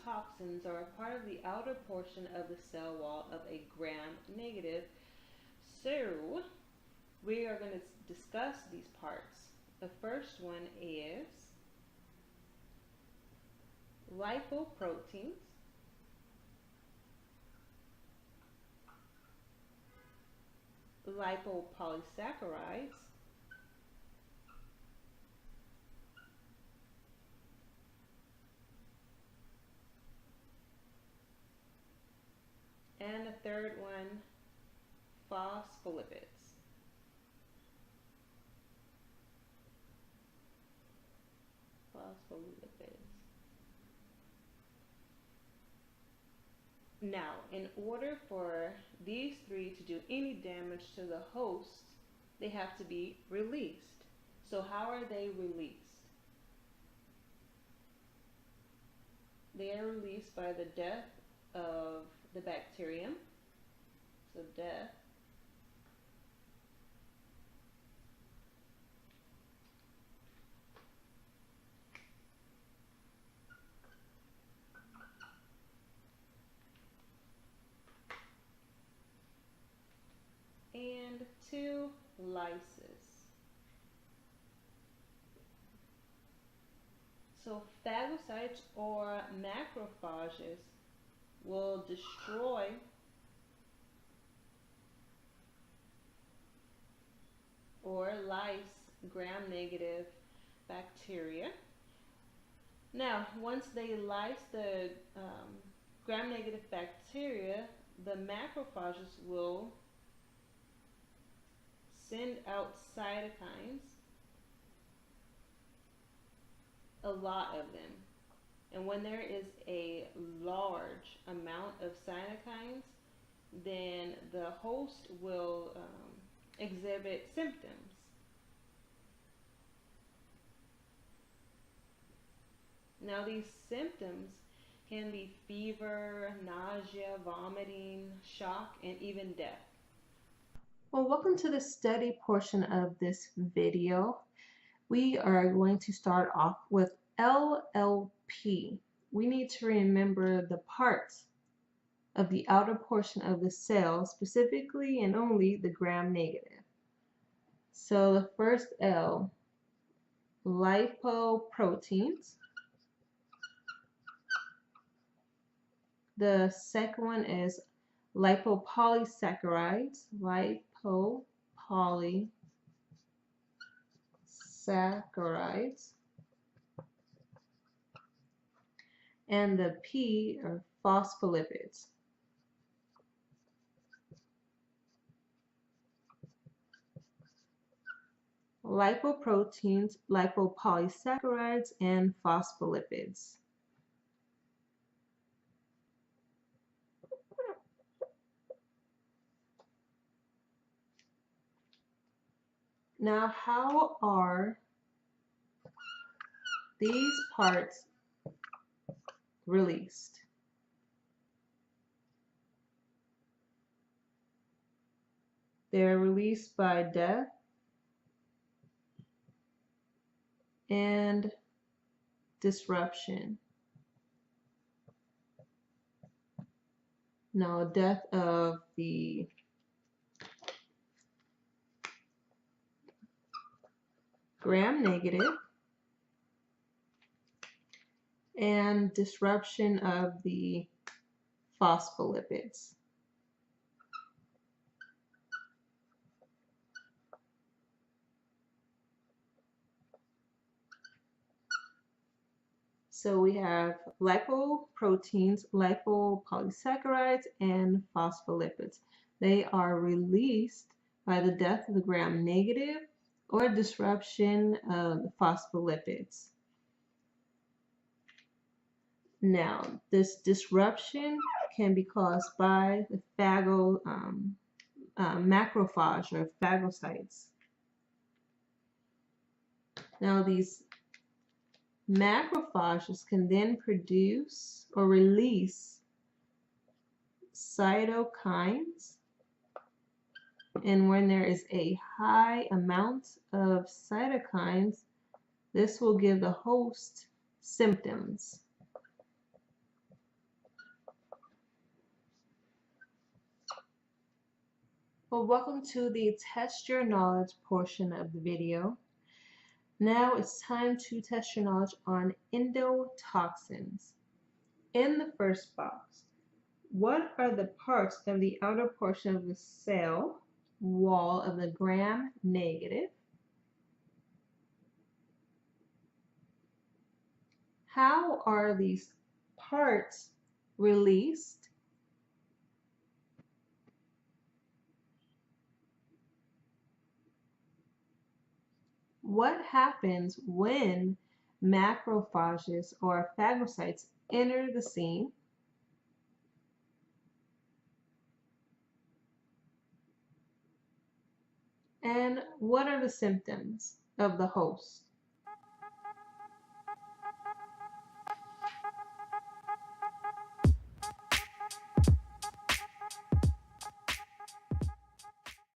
endotoxins are a part of the outer portion of the cell wall of a gram-negative. So we are going to discuss these parts. The first one is lipoproteins, lipopolysaccharides, and the third one, phospholipids. Now, in order for these three to do any damage to the host, they have to be released. So how are they released? They are released by the death of the bacterium. So death. And 2, lysis. So phagocytes or macrophages will destroy or lyse gram-negative bacteria. Now, once they lyse the gram-negative bacteria, the macrophages will send out cytokines, a lot of them. And when there is a large amount of cytokines, then the host will exhibit symptoms. Now, these symptoms can be fever, nausea, vomiting, shock, and even death. Well, welcome to the study portion of this video. We are going to start off with LLP. We need to remember the parts of the outer portion of the cell, specifically and only the gram-negative. So the first L, lipoproteins. The second one is lipopolysaccharides, and the P are phospholipids. Lipoproteins, lipopolysaccharides, and phospholipids. Now, how are these parts released? They're released by death and disruption. Now, death of the gram-negative and disruption of the phospholipids. So we have lipoproteins, lipopolysaccharides, and phospholipids. They are released by the death of the gram-negative or disruption of the phospholipids. Now, this disruption can be caused by the macrophage or phagocytes. Now, these macrophages can then produce or release cytokines, and when there is a high amount of cytokines, this will give the host symptoms. Well, welcome to the Test Your Knowledge portion of the video. Now it's time to test your knowledge on endotoxins. In the first box, what are the parts of the outer portion of the cell wall of the gram-negative? How are these parts released? What happens when macrophages or phagocytes enter the scene? And what are the symptoms of the host?